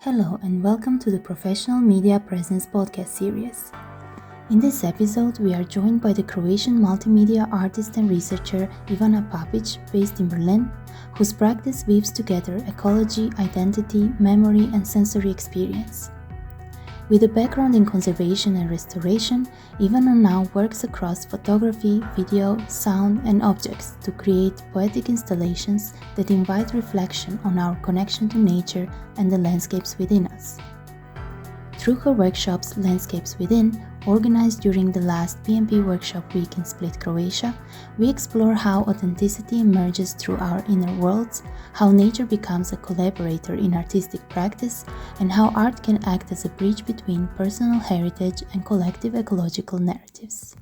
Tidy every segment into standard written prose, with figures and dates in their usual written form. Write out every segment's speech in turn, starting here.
Hello and welcome to the Professional Media Presence podcast series. In this episode, we are joined by the Croatian multimedia artist and researcher Ivana Papić, based in Berlin, whose practice weaves together ecology, identity, memory, and sensory experience. With a background in conservation and restoration, Ivana now works across photography, video, sound, and objects to create poetic installations that invite reflection on our connection to nature and the landscapes within us. Through her workshops, Landscapes Within, organized during the last PMP Workshop Week in Split, Croatia, we explore how authenticity emerges through our inner worlds, how nature becomes a collaborator in artistic practice, and how art can act as a bridge between personal heritage and collective ecological narratives.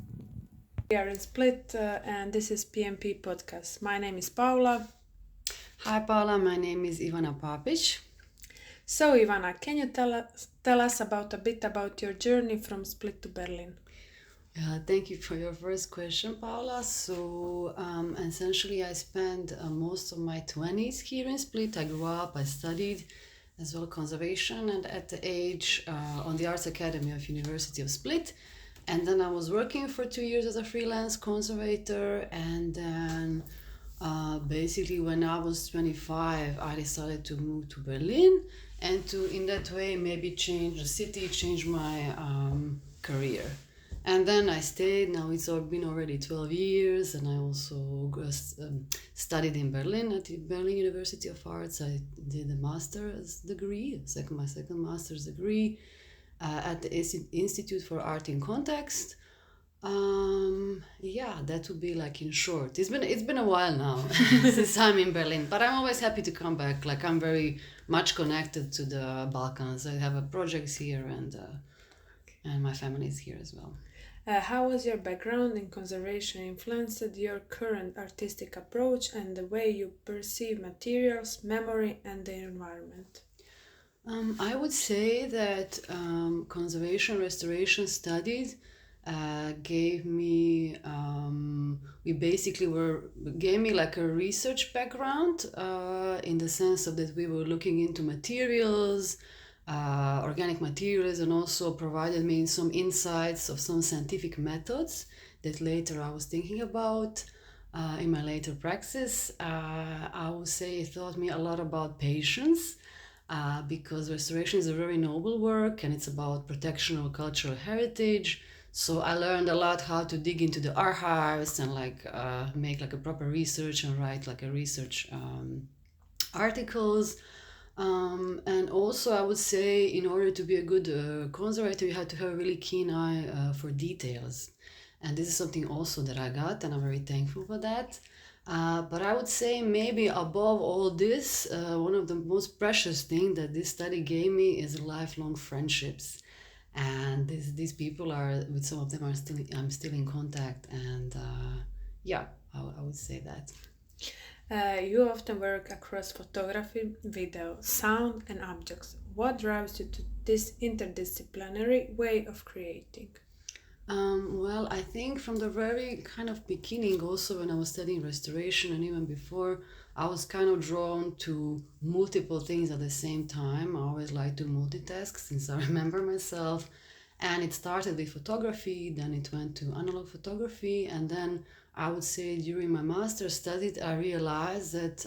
We are in Split and this is PMP Podcast. My name is Paula. Hi Paula, my name is Ivana Papić. So Ivana, can you tell us a bit about your journey from Split to Berlin? Thank you for your first question, Paula. So essentially I spent most of my 20s here in Split. I grew up, I studied as well conservation and at the age on the Arts Academy of University of Split. And then I was working for 2 years as a freelance conservator, and then basically when I was 25 I decided to move to Berlin and to in that way maybe change the city, change my career. And then I stayed. Now it's been already 12 years, and I also studied in Berlin at the Berlin University of Arts. I did a master's degree, my second master's degree at the Institute for Art in Context. That would be like in short. It's been a while now since I'm in Berlin, but I'm always happy to come back. Like I'm very much connected to the Balkans. I have a projects here, and my family is here as well. How has your background in conservation influenced your current artistic approach and the way you perceive materials, memory, and the environment? I would say that conservation restoration studies gave me like a research background in the sense of that we were looking into materials, organic materials, and also provided me some insights of some scientific methods that later I was thinking about in my later practice. I would say it taught me a lot about patience because restoration is a very noble work and it's about protection of cultural heritage. So I learned a lot how to dig into the archives and make like a proper research and write like a research articles. And also I would say in order to be a good conservator, you have to have a really keen eye for details. And this is something also that I got, and I'm very thankful for that. But I would say maybe above all this, one of the most precious things that this study gave me is lifelong friendships. And these people with some of them I'm still in contact, and I would say that. You often work across photography, video, sound, and objects. What drives you to this interdisciplinary way of creating? Well, I think from the very kind of beginning, also when I was studying restoration and even before, I was kind of drawn to multiple things at the same time. I always like to multitask since I remember myself. And it started with photography, then it went to analog photography, and then I would say during my master's studies, I realized that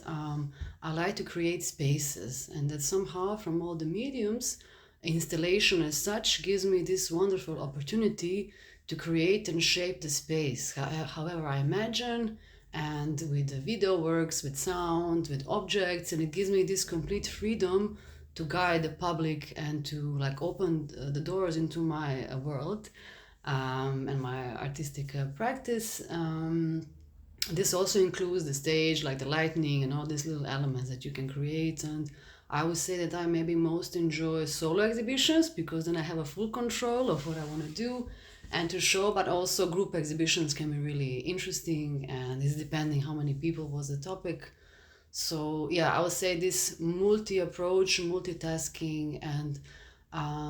I like to create spaces, and that somehow from all the mediums, installation as such gives me this wonderful opportunity to create and shape the space however I imagine, and with the video works, with sound, with objects, and it gives me this complete freedom to guide the public and to like open the doors into my world and my artistic practice. This also includes the stage, like the lighting and all these little elements that you can create. And I would say that I maybe most enjoy solo exhibitions because then I have a full control of what I want to do and to show, but also group exhibitions can be really interesting, and it's depending how many people was the topic. So I would say this multi-approach, multitasking, and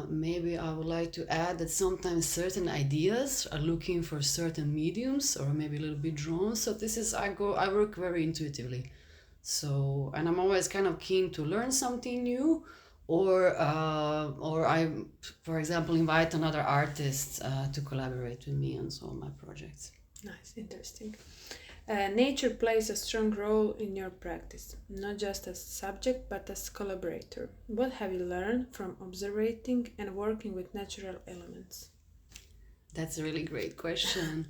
maybe I would like to add that sometimes certain ideas are looking for certain mediums or maybe a little bit drawn. So I work very intuitively. So, and I'm always kind of keen to learn something new, or I, for example, invite another artist to collaborate with me on some of my projects. Nice, interesting. Nature plays a strong role in your practice, not just as subject but as collaborator. What have you learned from observing and working with natural elements? That's a really great question.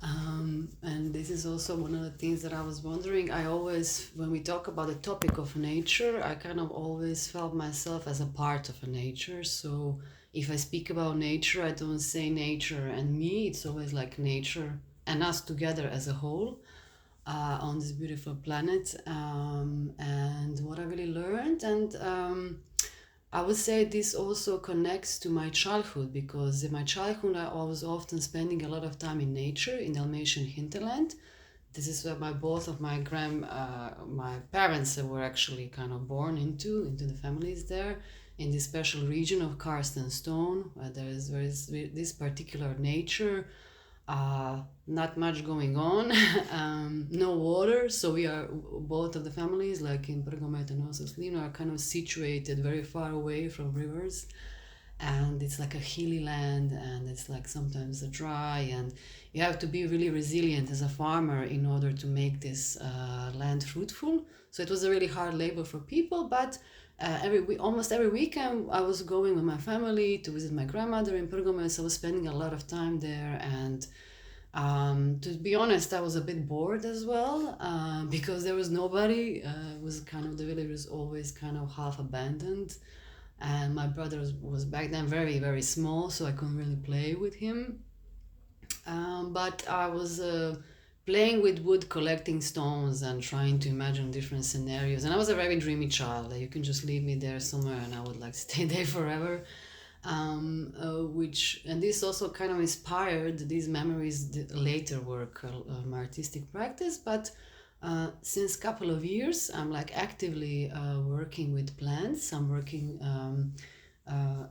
And this is also one of the things that I was wondering. I always, when we talk about the topic of nature, I kind of always felt myself as a part of a nature. So if I speak about nature, I don't say nature and me, it's always like nature and us together as a whole on this beautiful planet. And what I really learned, and I would say this also connects to my childhood, because in my childhood I was often spending a lot of time in nature, in Dalmatian hinterland. This is where both of my my parents were actually kind of born into the families there, in this special region of karst and stone, where there is this particular nature, not much going on, no water. So we are, both of the families, like in Prgomet and also Slino, are kind of situated very far away from rivers, and it's like a hilly land, and it's like sometimes dry, and you have to be really resilient as a farmer in order to make this land fruitful. So it was a really hard labor for people, but almost every weekend I was going with my family to visit my grandmother in Prgomet. I was spending a lot of time there, and to be honest, I was a bit bored as well, because there was nobody. It was kind of, the village was always kind of half abandoned, and my brother was back then very, very small, so I couldn't really play with him. But I was playing with wood, collecting stones, and trying to imagine different scenarios. And I was a very dreamy child. Like, you can just leave me there somewhere and I would like stay there forever. And this also kind of inspired these memories, the later work, my artistic practice. But since a couple of years, I'm like actively working with plants. I'm working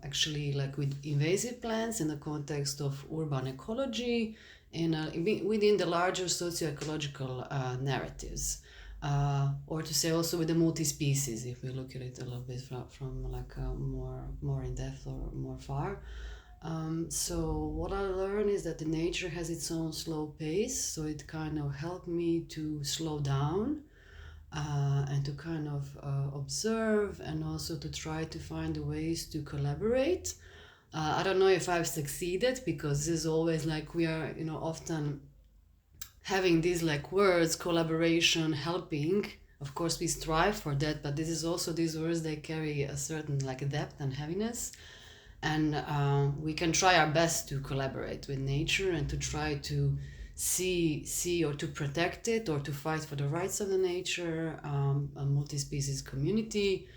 actually like with invasive plants in the context of urban ecology, within the larger socio-ecological narratives, or to say also with the multi-species, if we look at it a little bit from like more in depth or more far. So what I learned is that the nature has its own slow pace, so it kind of helped me to slow down, and to kind of observe, and also to try to find ways to collaborate. I don't know if I've succeeded, because this is always like, we are, often having these like words, collaboration, helping. Of course, we strive for that, but this is also, these words, they carry a certain like depth and heaviness. And we can try our best to collaborate with nature and to try to see or to protect it, or to fight for the rights of the nature, a multi-species community,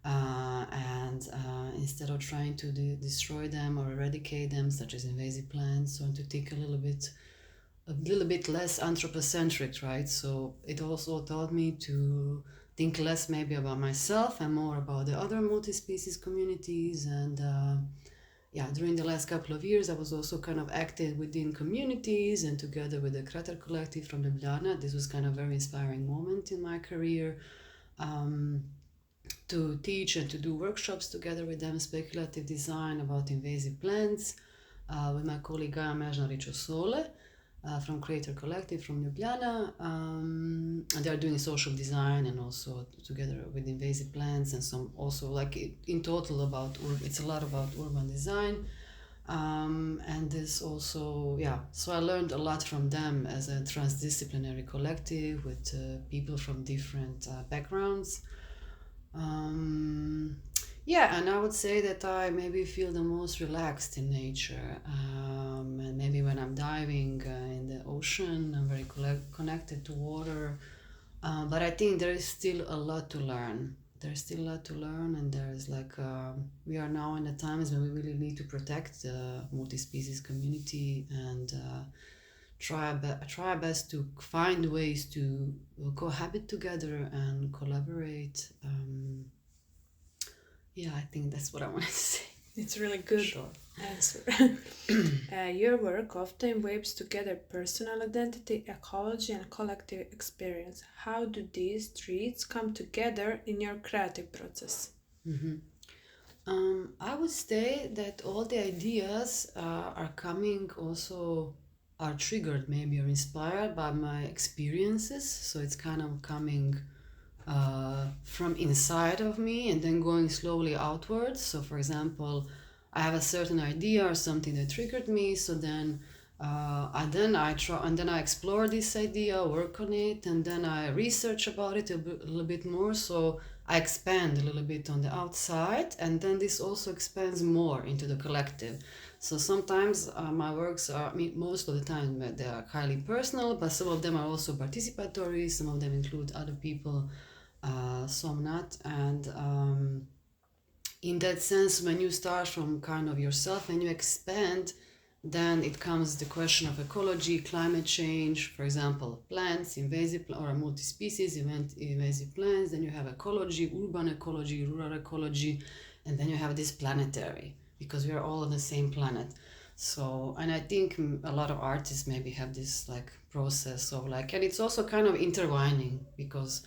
and instead of trying to destroy them or eradicate them, such as invasive plants, or to think a little bit less anthropocentric, right? So it also taught me to think less maybe about myself and more about the other multi-species communities. And during the last couple of years, I was also kind of active within communities, and together with the Krater collective from Ljubljana. This was kind of a very inspiring moment in my career, to teach and to do workshops together with them, speculative design about invasive plants, with my colleague Gaja Mežnarić-Osole, from Creator Collective from Ljubljana, and they are doing social design, and also together with invasive plants, and some also like in total about it's a lot about urban design, and this also so I learned a lot from them as a transdisciplinary collective with people from different backgrounds. And I would say that I maybe feel the most relaxed in nature, and maybe when I'm diving in the ocean, I'm very connected to water, but I think there is still a lot to learn. There's still a lot to learn, and there's like we are now in the times when we really need to protect the multi-species community, and try our best to find ways to cohabit together and collaborate. I think that's what I want to say. It's really good answer. Your work often weaves together personal identity, ecology, and collective experience. How do these traits come together in your creative process? Mm-hmm. would say that all the ideas are coming also, are triggered maybe or inspired by my experiences. So it's kind of coming from inside of me and then going slowly outwards. So for example, I have a certain idea or something that triggered me, so then I try, and then I explore this idea, work on it, and then I research about it a little bit more. So I expand a little bit on the outside, and then this also expands more into the collective. So sometimes my works are, I mean, most of the time they are highly personal, but some of them are also participatory. Some of them include other people, some not. And in that sense, when you start from kind of yourself and you expand, then it comes the question of ecology, climate change, for example, plants, invasive or multi-species, invasive plants. Then you have ecology, urban ecology, rural ecology, and then you have this planetary, because we are all on the same planet. So, and I think a lot of artists maybe have this like process of like, and it's also kind of intertwining, because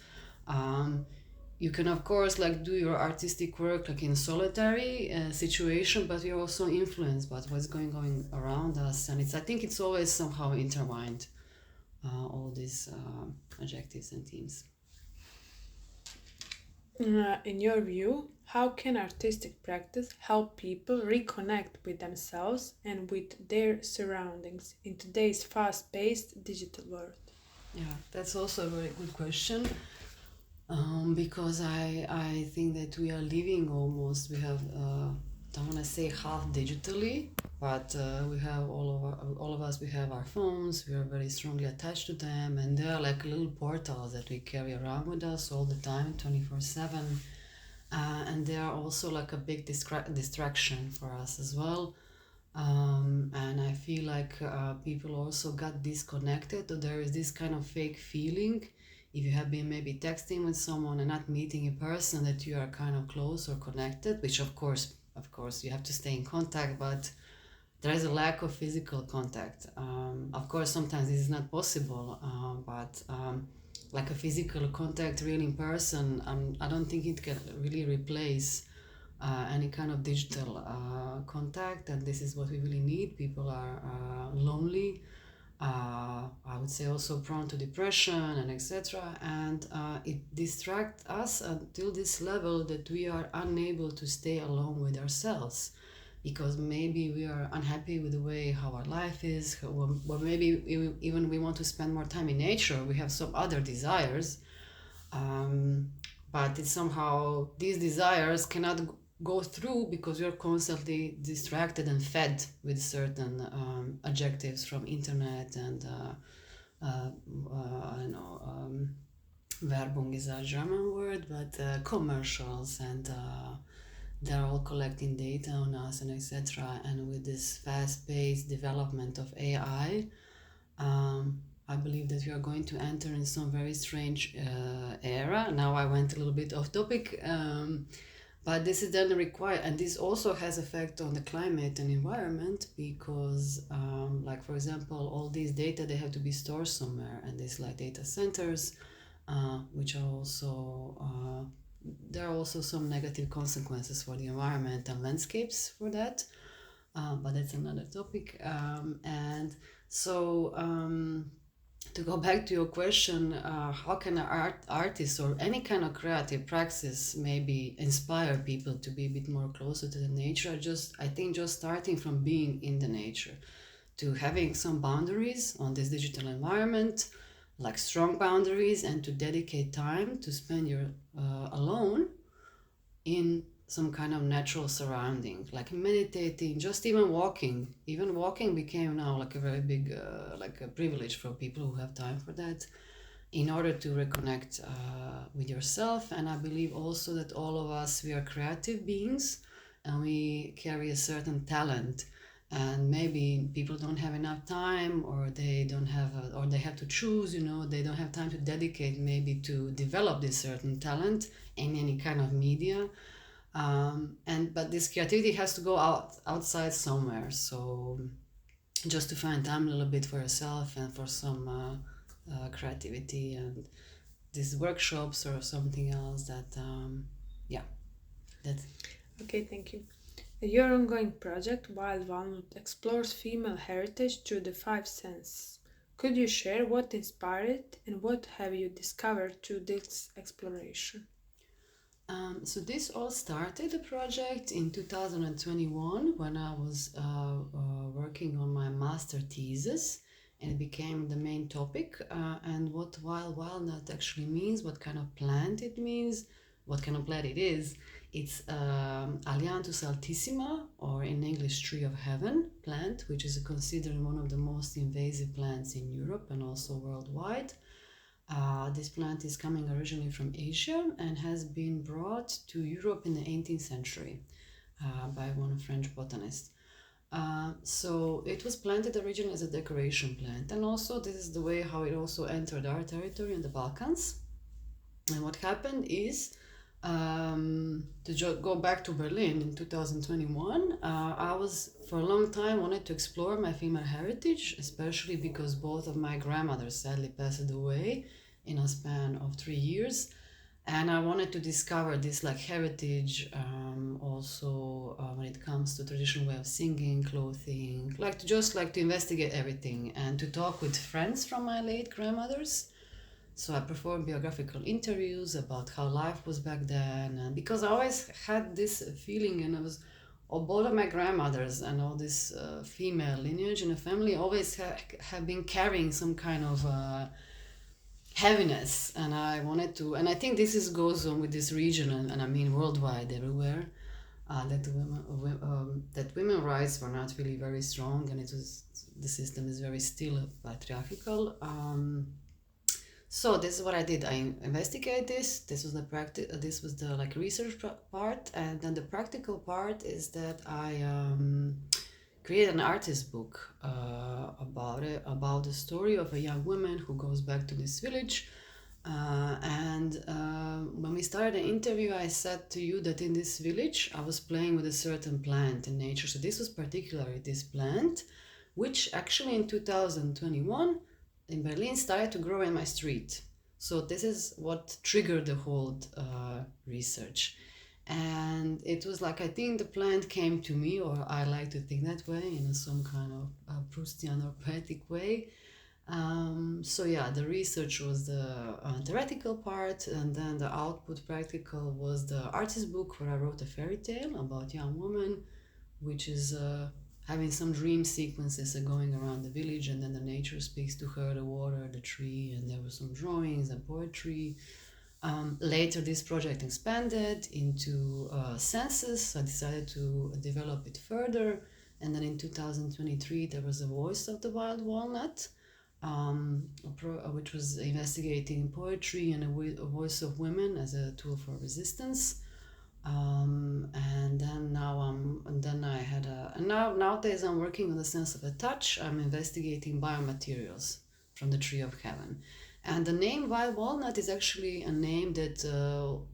you can of course like do your artistic work like in solitary situation, but you're also influenced by what's going around us, and I think it's always somehow intertwined, all these adjectives and themes. In your view, how can artistic practice help people reconnect with themselves and with their surroundings in today's fast-paced digital world? Yeah, that's also a very good question. Because I think that we are living almost, we have, don't want to say half digitally, but we have all of us, we have our phones, we are very strongly attached to them, and they are like little portals that we carry around with us all the time, 24/7. And they are also like a big distraction for us as well. And I feel like people also got disconnected, or there is this kind of fake feeling if you have been maybe texting with someone and not meeting in person, that you are kind of close or connected, which of course you have to stay in contact, but there is a lack of physical contact. Of course sometimes this is not possible, but like a physical contact really in person, I don't think it can really replace any kind of digital contact, and this is what we really need. People are lonely, I would say also prone to depression and etc. And it distracts us until this level that we are unable to stay alone with ourselves, because maybe we are unhappy with the way how our life is, or maybe even we want to spend more time in nature. We have some other desires, but it's somehow these desires cannot go through because you're constantly distracted and fed with certain adjectives from internet and I know Werbung is a German word, but commercials, and they're all collecting data on us and etc. And with this fast-paced development of AI, I believe that we are going to enter in some very strange era. Now I went a little bit off topic, but this is then required, and this also has effect on the climate and environment, because like for example, all these data, they have to be stored somewhere, and these like data centers, which are also there are also some negative consequences for the environment and landscapes for that, but that's another topic. And so to go back to your question, how can an artist or any kind of creative practice maybe inspire people to be a bit more closer to the nature? I think just starting from being in the nature, to having some boundaries on this digital environment, like strong boundaries, and to dedicate time to spend your alone in some kind of natural surrounding, like meditating, just even walking. Even walking became now like a very big like a privilege for people who have time for that, in order to reconnect with yourself. And I believe also that all of us, we are creative beings, and we carry a certain talent, and maybe people don't have enough time, or they don't have or they have to choose, they don't have time to dedicate maybe to develop this certain talent in any kind of media. But this creativity has to go outside somewhere. So just to find time a little bit for yourself and for some creativity, and these workshops or something else that yeah, that's Okay, thank you. Your ongoing project, Wild Walnut, explores female heritage through the five senses. Could you share what inspired it and what have you discovered through this exploration? So this all started the project in 2021 when I was working on my master thesis, and it became the main topic. And what wild walnut actually means, what kind of plant it means, what kind of plant it is. It's Alianthus altissima, or in English, tree of heaven plant, which is considered one of the most invasive plants in Europe and also worldwide. This plant is coming originally from Asia and has been brought to Europe in the 18th century by one French botanist. So it was planted originally as a decoration plant, and also this is the way how it also entered our territory in the Balkans. And what happened is, go back to Berlin in 2021, I was for a long time wanted to explore my female heritage, especially because both of my grandmothers sadly passed away in a span of 3 years, and I wanted to discover this like heritage, also when it comes to traditional way of singing, clothing, like to just like to investigate everything and to talk with friends from my late grandmothers. So I performed biographical interviews about how life was back then, and because I always had this feeling, and I was, both of my grandmothers and all this female lineage in the family always have been carrying some kind of heaviness, and I wanted to, and I think this is goes on with this region, and I mean worldwide, everywhere, that women rights were not really very strong, and it was, the system is very still patriarchal. So this is what I did. I investigate this. This was the practice. This was the like research part, and then the practical part is that I created an artist book about it, about the story of a young woman who goes back to this village. And when we started the interview, I said to you that in this village I was playing with a certain plant in nature. So this was particularly this plant, which actually in 2021 in Berlin started to grow in my street. So this is what triggered the whole research. And it was like, I think the plant came to me, or I like to think that way, in some kind of Proustian or poetic way. So yeah, the research was the theoretical part, and then the output practical was the artist book where I wrote a fairy tale about a young woman, which is having some dream sequences going around the village, and then the nature speaks to her, the water, the tree, and there were some drawings and poetry. Later, this project expanded into senses, so I decided to develop it further. And then in 2023, there was a Voice of the Wild Walnut, which was investigating poetry and a voice of women as a tool for resistance. And then nowadays I'm working on the sense of a touch. I'm investigating biomaterials from the tree of heaven. And the name Wild Walnut is actually a name that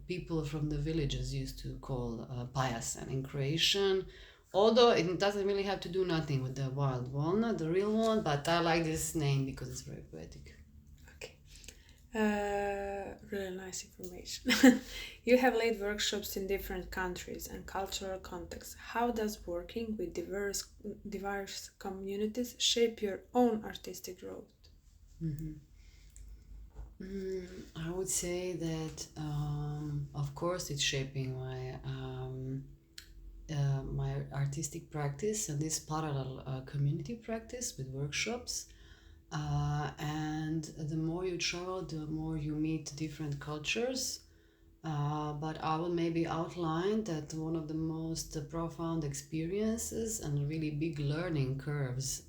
people from the villages used to call pajasen in Croatian, although it doesn't really have to do nothing with the wild walnut, the real one, but I like this name because it's very poetic. Really nice information. You have led workshops in different countries and cultural contexts. How does working with diverse communities shape your own artistic growth? Mm-hmm. I would say that, of course, it's shaping my artistic practice and this parallel community practice with workshops. And the more you travel, the more you meet different cultures. But I will maybe outline that one of the most profound experiences and really big learning curves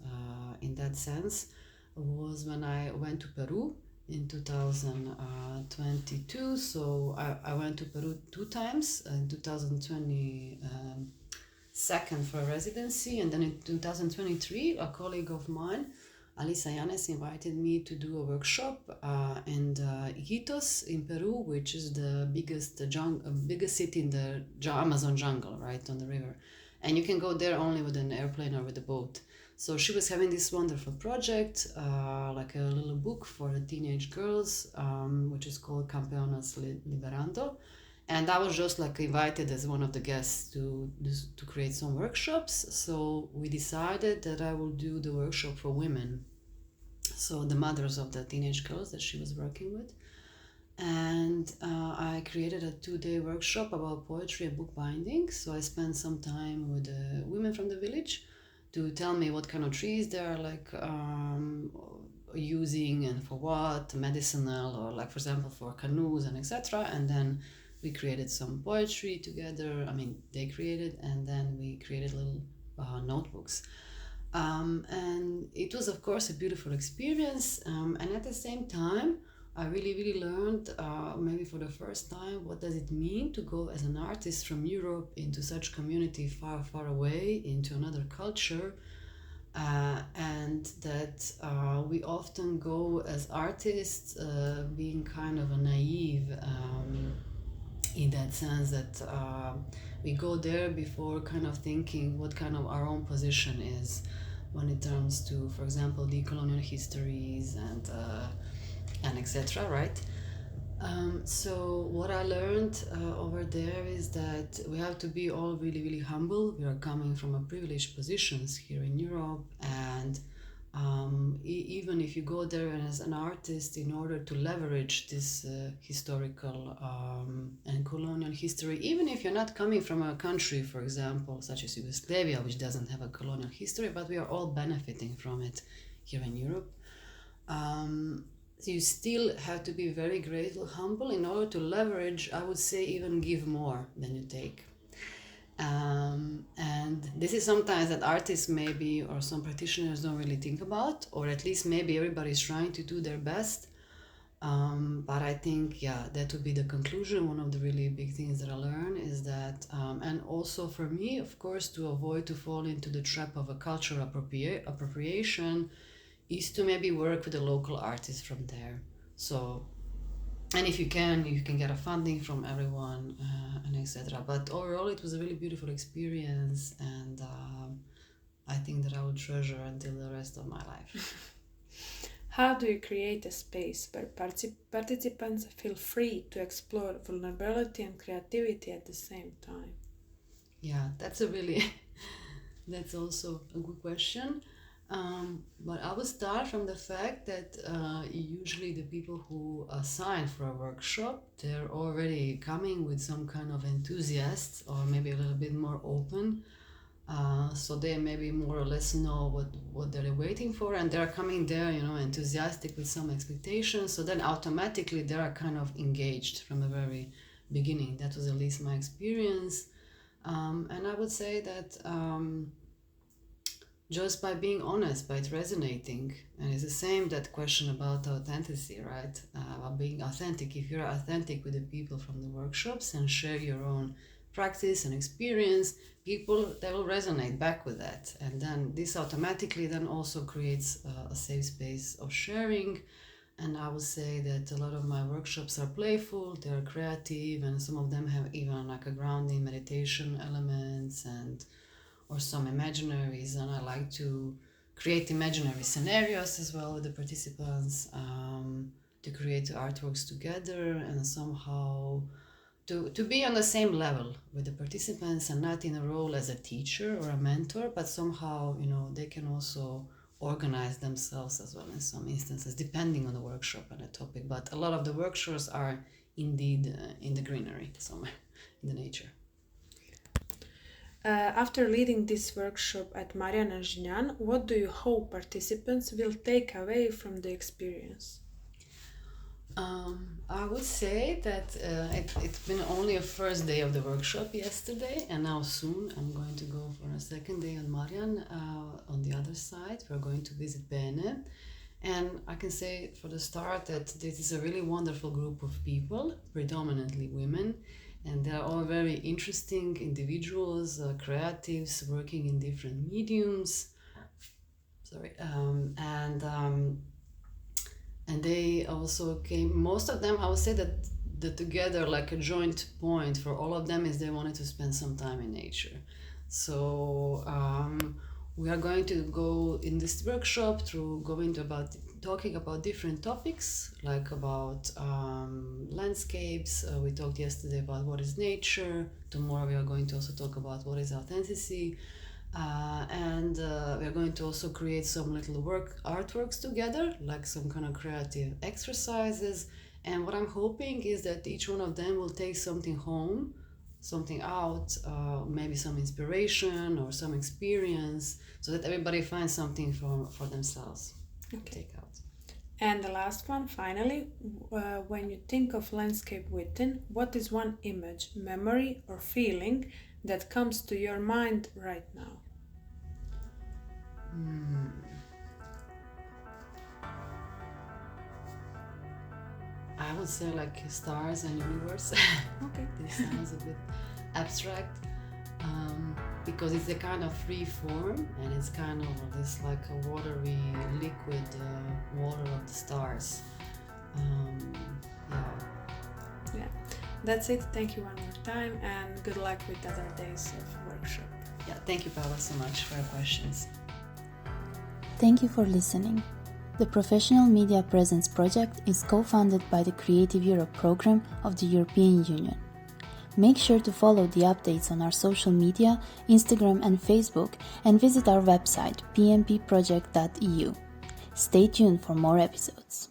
in that sense was when I went to Peru in 2022. So I went to Peru 2 times, in 2020 for a residency, and then in 2023 a colleague of mine, Alisa Yanes, invited me to do a workshop in Iquitos in Peru, which is the biggest city in the Amazon jungle, right on the river. And you can go there only with an airplane or with a boat. So she was having this wonderful project, like a little book for the teenage girls, which is called Campeonas Liberando. And I was just like invited as one of the guests to create some workshops. So we decided that I will do the workshop for women, so the mothers of the teenage girls that she was working with. And I created a 2-day workshop about poetry and bookbinding. So I spent some time with the women from the village to tell me what kind of trees they are like using and for what, medicinal, or like for example for canoes and etc. And then we created some poetry together. I mean, they created, and then we created little notebooks. And it was, of course, a beautiful experience. And at the same time, I really learned, maybe for the first time, what does it mean to go as an artist from Europe into such community far away, into another culture, and that we often go as artists being kind of a naive in that sense that we go there before kind of thinking what kind of our own position is when it comes to, for example, decolonial histories and etc., right? So what I learned over there is that we have to be all really humble. We are coming from a privileged positions here in Europe, and even if you go there as an artist, in order to leverage this historical and colonial history, even if you're not coming from a country, for example, such as Yugoslavia, which doesn't have a colonial history, but we are all benefiting from it here in Europe. So you still have to be very grateful, humble, in order to leverage, I would say, even give more than you take. And this is sometimes that artists maybe, or some practitioners don't really think about, or at least maybe everybody's trying to do their best. But I think, that would be the conclusion. One of the really big things that I learned is that, and also for me, of course, to avoid to fall into the trap of a cultural appropriation, is to maybe work with a local artist from there. So, and if you can get a funding from everyone and etc. But overall, it was a really beautiful experience, and I think that I will treasure until the rest of my life. How do you create a space where participants feel free to explore vulnerability and creativity at the same time? Yeah, that's that's also a good question. But I would start from the fact that usually the people who sign for a workshop, they're already coming with some kind of enthusiasts, or maybe a little bit more open. So they maybe more or less know what they're waiting for, and they're coming there, enthusiastic with some expectations. So then automatically they are kind of engaged from the very beginning. That was at least my experience. And I would say that just by being honest, by it resonating, and it's the same, that question about authenticity, right? About being authentic. If you're authentic with the people from the workshops and share your own practice and experience, people, they will resonate back with that, and then this automatically then also creates a safe space of sharing. And I would say that a lot of my workshops are playful, they're creative, and some of them have even like a grounding meditation elements or some imaginaries, and I like to create imaginary scenarios as well with the participants, to create artworks together, and somehow to be on the same level with the participants, and not in a role as a teacher or a mentor, but somehow, they can also organize themselves as well in some instances, depending on the workshop and the topic. But a lot of the workshops are indeed in the greenery, somewhere in the nature. After leading this workshop at Mariana Žinjan, what do you hope participants will take away from the experience? I would say that it's been only a first day of the workshop yesterday, and now soon I'm going to go for a second day on Marian. On the other side, we're going to visit Bene. And I can say for the start that this is a really wonderful group of people, predominantly women, and they're all very interesting individuals, creatives working in different mediums. And they also came, most of them, I would say that together, like a joint point for all of them is they wanted to spend some time in nature. So we are going to go in this workshop through going to about talking about different topics, like about landscapes. We talked yesterday about what is nature. Tomorrow we are going to also talk about what is authenticity. And we are going to also create some little artworks together, like some kind of creative exercises. And what I'm hoping is that each one of them will take something home, something out, maybe some inspiration or some experience, so that everybody finds something for themselves to take out. And the last one, finally, when you think of landscape within, what is one image, memory, or feeling that comes to your mind right now? I would say like stars and universe. Okay. This sounds a bit abstract, because it's a kind of free form, and it's kind of this like a watery liquid water of the stars. Yeah, that's it. Thank you one more time, and good luck with other days of workshop. Yeah, thank you, Paula, so much for your questions. Thank you for listening. The Professional Media Presence project is co-funded by the Creative Europe program of the European Union. Make sure to follow the updates on our social media, Instagram and Facebook, and visit our website pmpproject.eu. Stay tuned for more episodes.